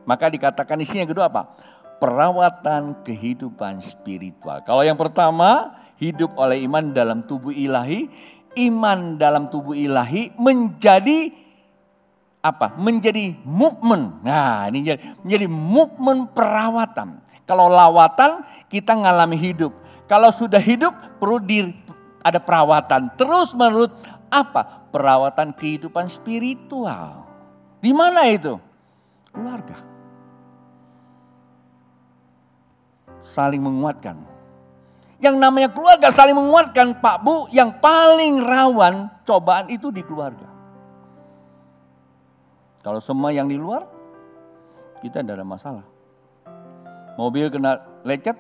Maka dikatakan isinya yang kedua apa? Perawatan kehidupan spiritual. Kalau yang pertama, hidup oleh iman dalam tubuh ilahi. Iman dalam tubuh ilahi menjadi apa? Menjadi movement. Nah, ini menjadi movement perawatan. Kalau lawatan kita ngalami hidup. Kalau sudah hidup perlu ada perawatan. Terus menurut apa? Perawatan kehidupan spiritual. Di mana itu? Keluarga. Saling menguatkan. Yang namanya keluarga saling menguatkan, Pak Bu, yang paling rawan cobaan itu di keluarga. Kalau semua yang di luar, kita tidak ada masalah. Mobil kena lecet,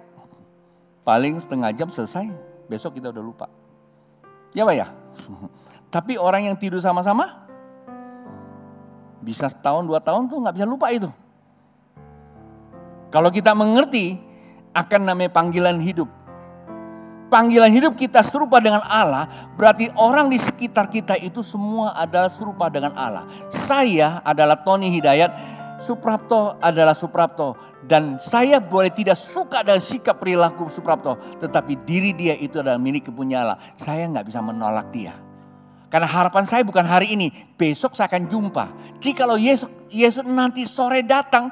paling setengah jam selesai, besok kita udah lupa. Ya Pak ya? Tapi orang yang tidur sama-sama, bisa setahun, 2 tahun tuh gak bisa lupa itu. Kalau kita mengerti, akan namanya panggilan hidup. Panggilan hidup kita serupa dengan Allah, berarti orang di sekitar kita itu semua adalah serupa dengan Allah. Saya adalah Tony Hidayat, Suprapto adalah Suprapto. Dan saya boleh tidak suka dengan sikap perilaku Suprapto, tetapi diri dia itu adalah milik kepunyaan Allah. Saya gak bisa menolak dia. Karena harapan saya bukan hari ini, besok saya akan jumpa. Jikalau Yesus nanti sore datang,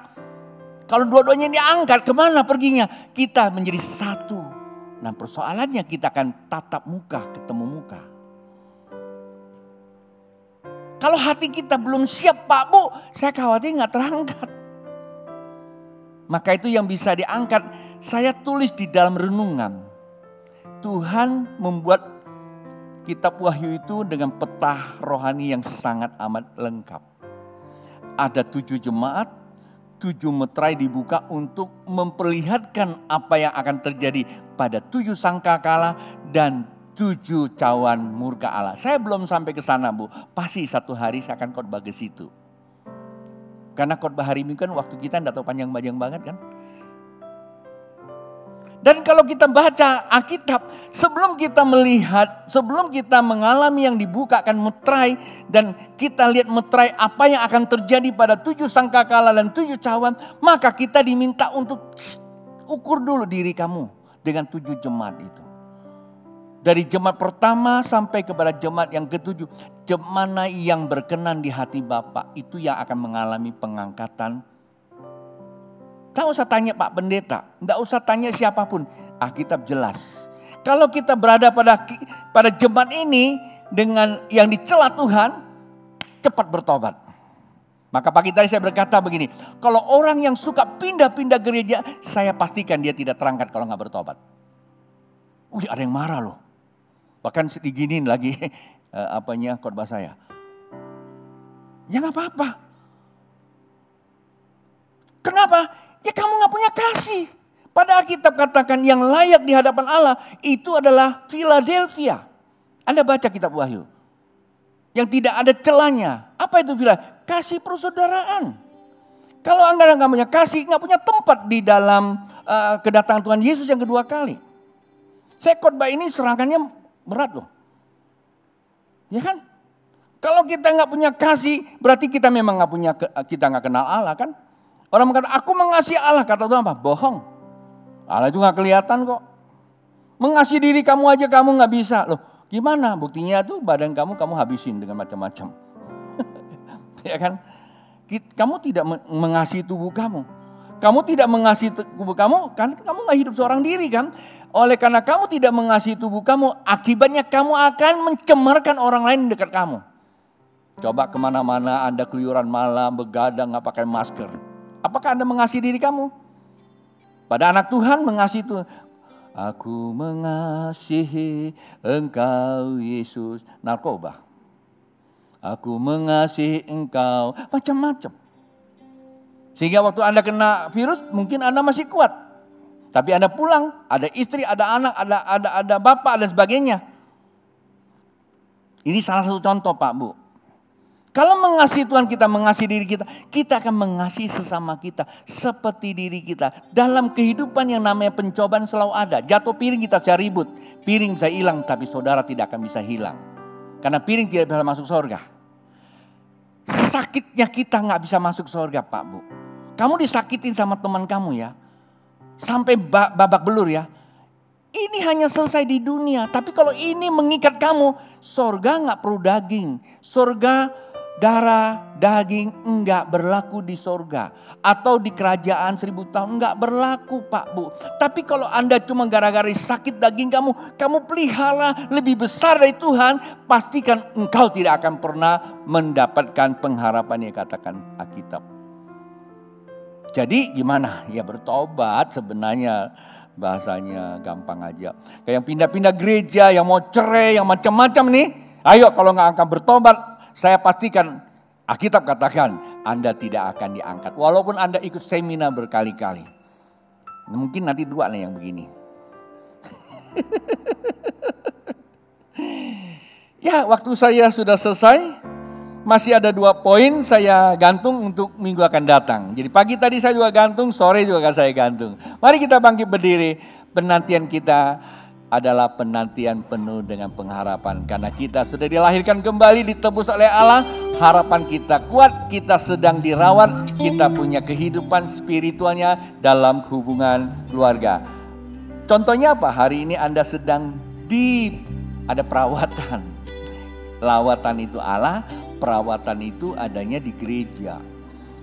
kalau dua-duanya diangkat, kemana perginya? Kita menjadi satu. Nah persoalannya kita akan tatap muka, ketemu muka. Kalau hati kita belum siap Pak Bu, saya khawatir gak terangkat. Maka itu yang bisa diangkat, saya tulis di dalam renungan. Tuhan membuat kitab Wahyu itu dengan peta rohani yang sangat amat lengkap. Ada 7 jemaat, 7 meterai dibuka untuk memperlihatkan apa yang akan terjadi pada 7 sangkakala dan 7 cawan murka Allah. Saya belum sampai ke sana Bu, pasti satu hari saya akan khotbah ke situ. Karena khotbah hari ini kan waktu kita tidak tahu panjang-panjang banget kan. Dan kalau kita baca Alkitab, sebelum kita melihat, sebelum kita mengalami yang dibukakan meterai, dan kita lihat meterai apa yang akan terjadi pada 7 sangkakala dan 7 cawan, maka kita diminta untuk ukur dulu diri kamu dengan 7 jemaat itu. Dari jemaat pertama sampai kepada jemaat yang ke-7, mana yang berkenan di hati Bapa itu yang akan mengalami pengangkatan. Tak usah tanya Pak Pendeta, tidak usah tanya siapapun, Alkitab jelas. Kalau kita berada pada jemaat ini dengan yang dicela Tuhan, cepat bertobat. Maka pagi tadi saya berkata begini, kalau orang yang suka pindah-pindah gereja, saya pastikan dia tidak terangkat kalau nggak bertobat. Ada yang marah loh. Bahkan diginiin lagi khotbah saya. Ya nggak apa-apa. Kenapa? Ya kamu nggak punya kasih. Pada Alkitab katakan yang layak di hadapan Allah itu adalah Philadelphia. Anda baca kitab Wahyu. Yang tidak ada celanya. Apa itu Philadelphia? Kasih persaudaraan. Kalau Anda nggak punya kasih, nggak punya tempat di dalam kedatangan Tuhan Yesus yang kedua kali. Saya khotbah ini serangannya berat loh. Ya kan? Kalau kita nggak punya kasih, berarti kita memang kita nggak kenal Allah kan? Orang berkata, aku mengasihi Allah, kata Tuhan apa? Bohong. Allah itu nggak kelihatan kok. Mengasihi diri kamu aja kamu nggak bisa loh. Gimana? Buktinya tuh badan kamu habisin dengan macam-macam. Ya kan? Kamu tidak mengasihi tubuh kamu. Kamu tidak mengasihi tubuh kamu, kan kamu nggak hidup seorang diri kan? Oleh karena kamu tidak mengasihi tubuh kamu, akibatnya kamu akan mencemarkan orang lain dekat kamu. Coba kemana-mana Anda keluyuran malam, begadang, nggak pakai masker. Apakah Anda mengasihi diri kamu? Pada anak Tuhan mengasihi Tuhan. Aku mengasihi Engkau Yesus. Narkoba. Aku mengasihi Engkau. Macam-macam. Sehingga waktu Anda kena virus mungkin Anda masih kuat. Tapi Anda pulang, ada istri, ada anak, ada bapak dan sebagainya. Ini salah satu contoh Pak Bu. Kalau mengasihi Tuhan kita mengasihi diri kita, kita akan mengasihi sesama kita seperti diri kita. Dalam kehidupan yang namanya pencobaan selalu ada. Jatuh piring kita bisa ribut, piring bisa hilang tapi saudara tidak akan bisa hilang. Karena piring tidak bisa masuk surga. Sakitnya kita nggak bisa masuk surga Pak Bu. Kamu disakitin sama teman kamu ya, sampai babak belur ya. Ini hanya selesai di dunia, tapi kalau ini mengikat kamu, surga nggak perlu daging. Surga darah, daging enggak berlaku di sorga. Atau di kerajaan 1000 tahun enggak berlaku Pak Bu. Tapi kalau Anda cuma gara-gara sakit daging kamu pelihara lebih besar dari Tuhan. Pastikan engkau tidak akan pernah mendapatkan pengharapan yang katakan Alkitab. Jadi gimana? Ya bertobat sebenarnya. Bahasanya gampang aja. Kayak yang pindah-pindah gereja, yang mau cerai, yang macam-macam nih. Ayo kalau nggak akan bertobat. Saya pastikan Alkitab katakan Anda tidak akan diangkat. Walaupun Anda ikut seminar berkali-kali. Mungkin nanti dua nih yang begini. Ya waktu saya sudah selesai. Masih ada 2 poin saya gantung untuk minggu akan datang. Jadi pagi tadi saya juga gantung, sore juga saya gantung. Mari kita bangkit berdiri. Penantian kita adalah penantian penuh dengan pengharapan. Karena kita sudah dilahirkan kembali, ditebus oleh Allah. Harapan kita kuat, kita sedang dirawat. Kita punya kehidupan spiritualnya dalam hubungan keluarga. Contohnya apa? Hari ini Anda sedang ada perawatan. Lawatan itu Allah, perawatan itu adanya di gereja.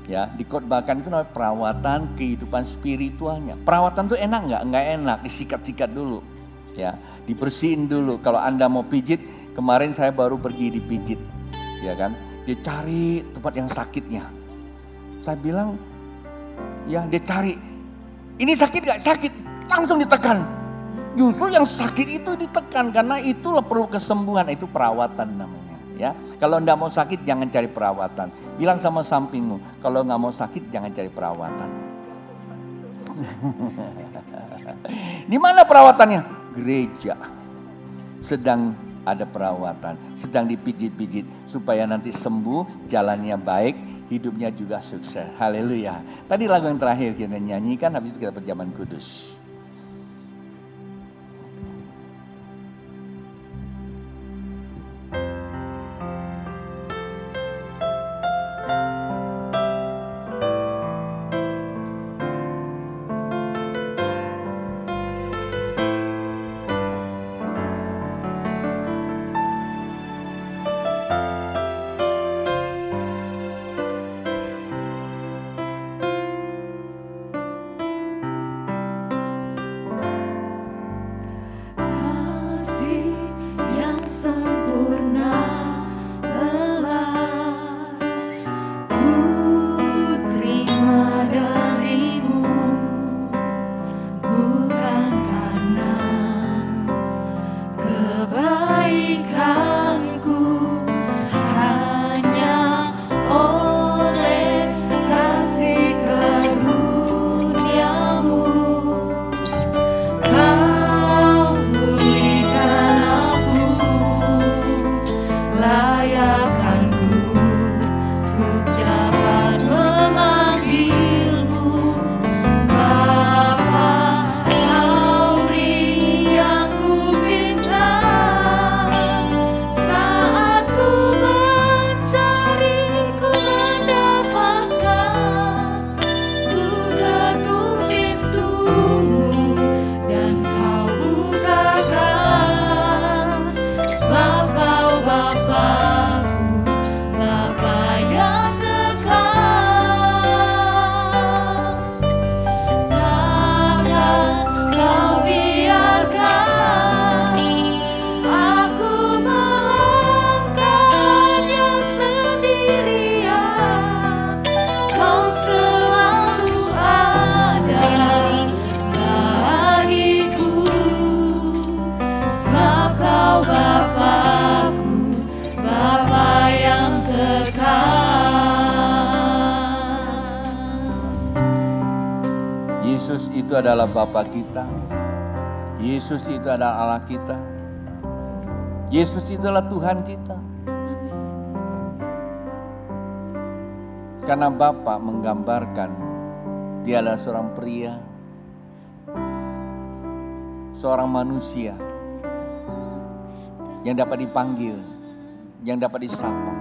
Ya, dikotbahkan itu namanya perawatan kehidupan spiritualnya. Perawatan itu enak nggak? Nggak enak, disikat-sikat dulu. Ya, dibersihin dulu. Kalau Anda mau pijit, kemarin saya baru pergi dipijit, ya kan? Dia cari tempat yang sakitnya. Saya bilang, ya dia cari. Ini sakit gak? Sakit, langsung ditekan. Justru yang sakit itu ditekan karena itulah perlu kesembuhan. Itu perawatan namanya. Ya, kalau Anda mau sakit jangan cari perawatan. Bilang sama sampingmu, kalau nggak mau sakit jangan cari perawatan. Di mana perawatannya? Gereja sedang ada perawatan, sedang dipijit-pijit supaya nanti sembuh, jalannya baik, hidupnya juga sukses. Haleluya. Tadi lagu yang terakhir kita nyanyikan, habis itu kita perjamuan kudus. Yesus itu adalah Bapa kita. Yesus itu adalah Allah kita. Yesus itu adalah Tuhan kita. Karena Bapa menggambarkan Dia adalah seorang pria, seorang manusia yang dapat dipanggil, yang dapat disapa.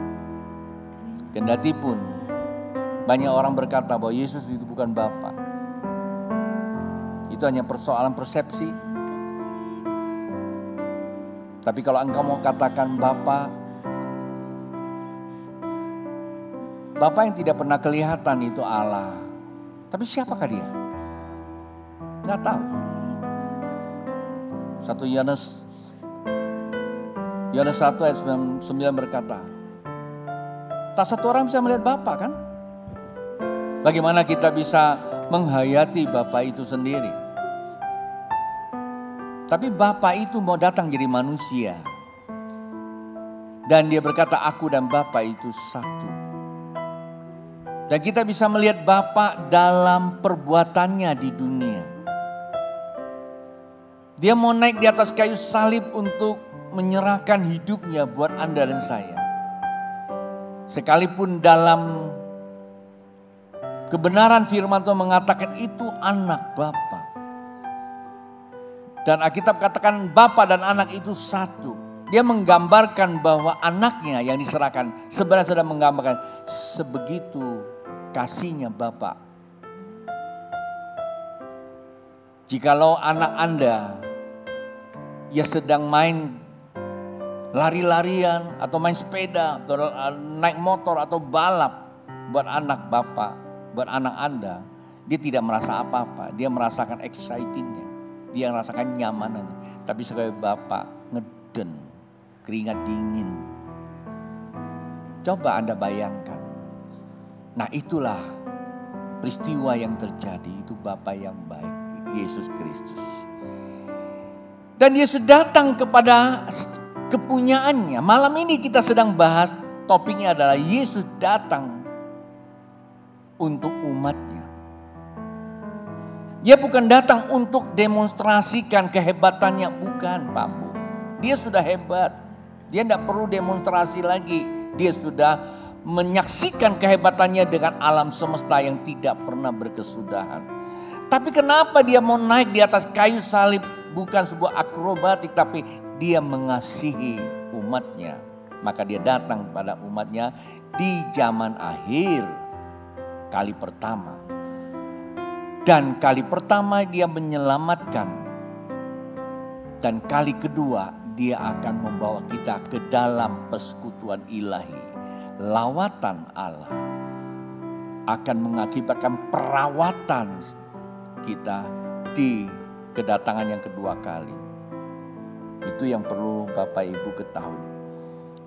Kendati pun banyak orang berkata bahwa Yesus itu bukan Bapa. Itu hanya persoalan persepsi. Tapi kalau engkau mau katakan Bapa yang tidak pernah kelihatan itu Allah. Tapi siapakah Dia? Nggak tahu. 1 Yohanes 1 ayat 9 berkata, tak satu orang bisa melihat Bapa kan? Bagaimana kita bisa menghayati Bapa itu sendiri? Tapi Bapa itu mau datang jadi manusia. Dan Dia berkata, aku dan Bapa itu satu. Dan kita bisa melihat Bapa dalam perbuatannya di dunia. Dia mau naik di atas kayu salib untuk menyerahkan hidupnya buat Anda dan saya. Sekalipun dalam kebenaran firman Tuhan mengatakan itu anak Bapa. Dan Alkitab katakan Bapa dan anak itu satu. Dia menggambarkan bahwa anaknya yang diserahkan sebenarnya sudah menggambarkan sebegitu kasihnya Bapa. Jikalau anak Anda ya sedang main lari-larian atau main sepeda atau naik motor atau balap buat anak Bapak, buat anak Anda, dia tidak merasa apa-apa, dia merasakan excitingnya, dia merasakan nyamanannya. Tapi sebagai Bapak ngeden, keringat dingin. Coba Anda bayangkan. Nah itulah peristiwa yang terjadi, itu Bapa yang baik, Yesus Kristus. Dan Yesus datang kepada kepunyaannya. Malam ini kita sedang bahas, topiknya adalah Yesus datang untuk umatnya. Dia bukan datang untuk demonstrasikan kehebatannya, bukan Pak Bu. Dia sudah hebat, dia tidak perlu demonstrasi lagi. Dia sudah menyaksikan kehebatannya dengan alam semesta yang tidak pernah berkesudahan. Tapi kenapa dia mau naik di atas kayu salib? Bukan sebuah akrobatik, tapi dia mengasihi umatnya. Maka dia datang pada umatnya di zaman akhir kali pertama. Dan kali pertama dia menyelamatkan. Dan kali kedua dia akan membawa kita ke dalam persekutuan ilahi. Lawatan Allah akan mengakibatkan perawatan kita di kedatangan yang kedua kali. Itu yang perlu Bapak Ibu ketahui.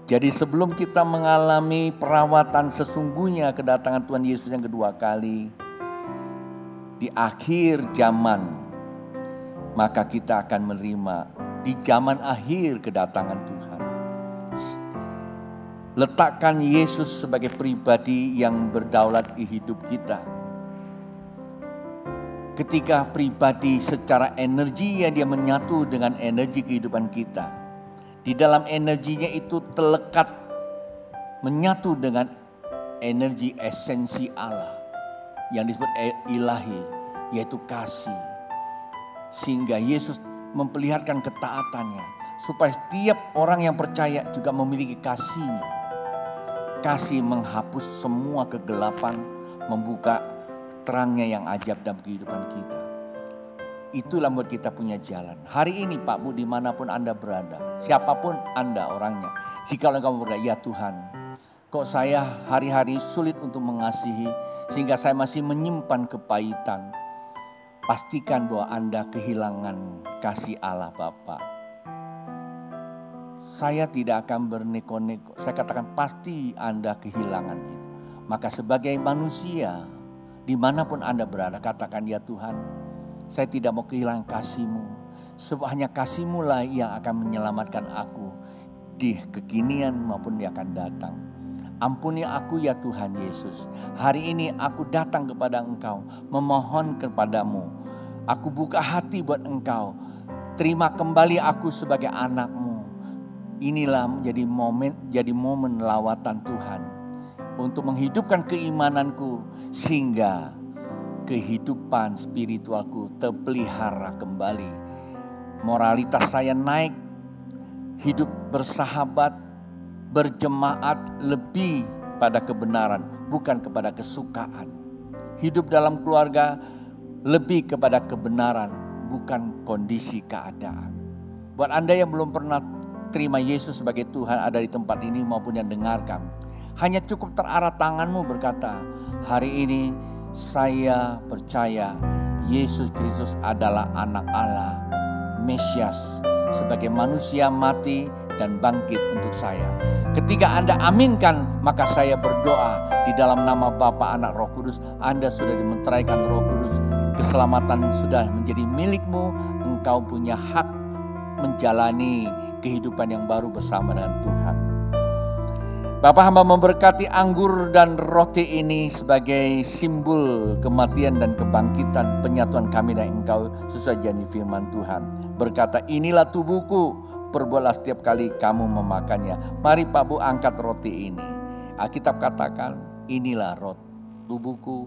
Jadi sebelum kita mengalami perawatan sesungguhnya kedatangan Tuhan Yesus yang kedua kali, di akhir zaman, maka kita akan menerima di zaman akhir kedatangan Tuhan. Letakkan Yesus sebagai pribadi yang berdaulat di hidup kita. Ketika pribadi secara energinya dia menyatu dengan energi kehidupan kita. Di dalam energinya itu terlekat menyatu dengan energi esensi Allah. Yang disebut ilahi, yaitu kasih. Sehingga Yesus memperlihatkan ketaatannya. Supaya setiap orang yang percaya juga memiliki kasihnya. Kasih menghapus semua kegelapan, membuka terangnya yang ajaib dalam kehidupan kita. Itulah buat kita punya jalan. Hari ini Pak Bu, dimanapun Anda berada, siapapun Anda orangnya. Jika kamu berkata, ya Tuhan, kok saya hari-hari sulit untuk mengasihi, sehingga saya masih menyimpan kepahitan. Pastikan bahwa Anda kehilangan kasih Allah Bapa. Saya tidak akan berneko-neko. Saya katakan pasti Anda kehilangan itu. Maka sebagai manusia, dimanapun Anda berada, katakan ya Tuhan, saya tidak mau kehilangan kasih-Mu. Sebab hanya kasih-Mu lah yang akan menyelamatkan aku di kekinian maupun yang akan datang. Ampuni aku ya Tuhan Yesus. Hari ini aku datang kepada Engkau, memohon kepadamu. Aku buka hati buat Engkau. Terima kembali aku sebagai anak-Mu. Inilah jadi momen lawatan Tuhan untuk menghidupkan keimananku sehingga kehidupan spiritualku terpelihara kembali. Moralitas saya naik, hidup bersahabat, berjemaat lebih pada kebenaran, bukan kepada kesukaan. Hidup dalam keluarga lebih kepada kebenaran, bukan kondisi keadaan. Buat Anda yang belum pernah terima Yesus sebagai Tuhan, ada di tempat ini maupun yang dengarkan, hanya cukup terarah tanganmu berkata, hari ini saya percaya Yesus Kristus adalah anak Allah, Mesias, sebagai manusia mati dan bangkit untuk saya. Ketika Anda aminkan, maka saya berdoa di dalam nama Bapa, Anak, Roh Kudus. Anda sudah dimeteraikan Roh Kudus. Keselamatan sudah menjadi milikmu. Engkau punya hak menjalani kehidupan yang baru bersama dengan Tuhan. Bapa, hamba memberkati anggur dan roti ini sebagai simbol kematian dan kebangkitan penyatuan kami dan Engkau sesuai janji firman Tuhan. Berkata, inilah tubuhku, perbuatlah setiap kali kamu memakannya. Mari Pak Bu angkat roti ini. Alkitab katakan, inilah tubuhku,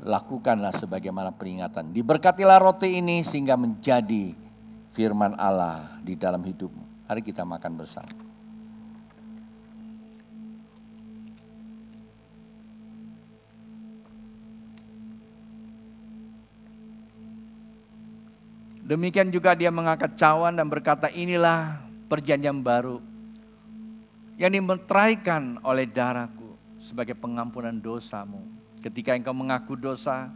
lakukanlah sebagaimana peringatan. Diberkatilah roti ini sehingga menjadi firman Allah di dalam hidupmu. Mari kita makan bersama. Demikian juga dia mengangkat cawan dan berkata, inilah perjanjian baru yang dimeteraikan oleh darahku sebagai pengampunan dosamu. Ketika engkau mengaku dosa,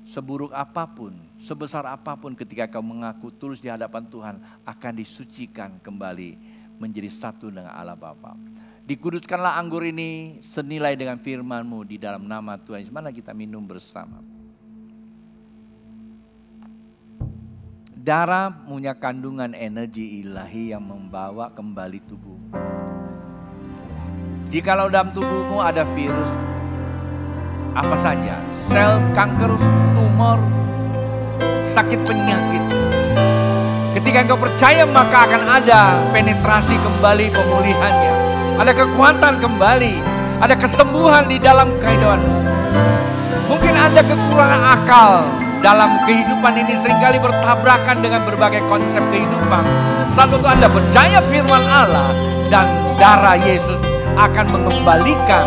seburuk apapun, sebesar apapun, ketika engkau mengaku tulus di hadapan Tuhan, akan disucikan kembali menjadi satu dengan Allah Bapa. Dikuduskanlah anggur ini senilai dengan firman-Mu di dalam nama Tuhan. Mana kita minum bersama. Darah punya kandungan energi ilahi yang membawa kembali tubuh. Jikalau dalam tubuhmu ada virus, apa saja, sel kanker, tumor, sakit penyakit, ketika engkau percaya maka akan ada penetrasi kembali pemulihannya. Ada kekuatan kembali, ada kesembuhan di dalam kehidupanmu. Mungkin ada kekurangan akal. Dalam kehidupan ini seringkali bertabrakan dengan berbagai konsep kehidupan. Saat itu Anda percaya firman Allah dan darah Yesus akan mengembalikan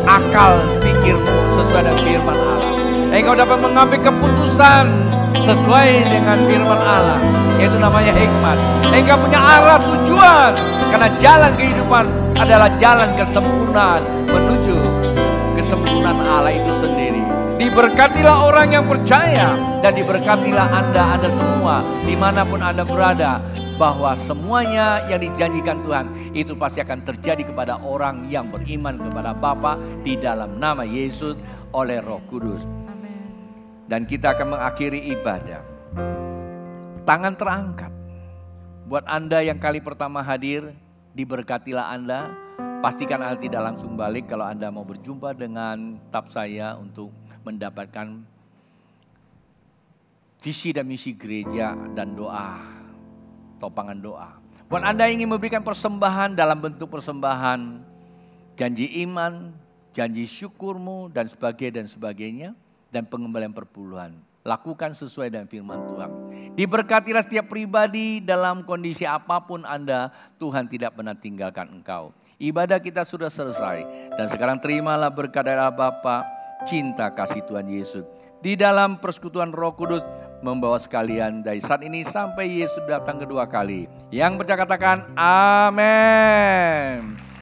akal pikirmu sesuai dengan firman Allah. Engkau dapat mengambil keputusan sesuai dengan firman Allah. Itu namanya hikmat. Engkau punya arah tujuan. Karena jalan kehidupan adalah jalan kesempurnaan menuju kesempurnaan Allah itu sendiri. Diberkatilah orang yang percaya dan diberkatilah Anda semua dimanapun Anda berada, bahwa semuanya yang dijanjikan Tuhan itu pasti akan terjadi kepada orang yang beriman kepada Bapa di dalam nama Yesus oleh Roh Kudus. Dan kita akan mengakhiri ibadah. Tangan terangkat. Buat Anda yang kali pertama hadir, diberkatilah Anda. Pastikan Anda tidak langsung balik kalau Anda mau berjumpa dengan staf saya untuk mendapatkan visi dan misi gereja dan doa, topangan doa. Buat Anda yang ingin memberikan persembahan dalam bentuk persembahan, janji iman, janji syukurmu dan sebagainya, dan pengembalian perpuluhan. Lakukan sesuai dengan firman Tuhan. Diberkatilah setiap pribadi dalam kondisi apapun Anda, Tuhan tidak pernah tinggalkan engkau. Ibadah kita sudah selesai. Dan sekarang terimalah berkat dari Bapa, cinta kasih Tuhan Yesus. Di dalam persekutuan Roh Kudus membawa sekalian dari saat ini sampai Yesus datang kedua kali. Yang percaya katakan amin.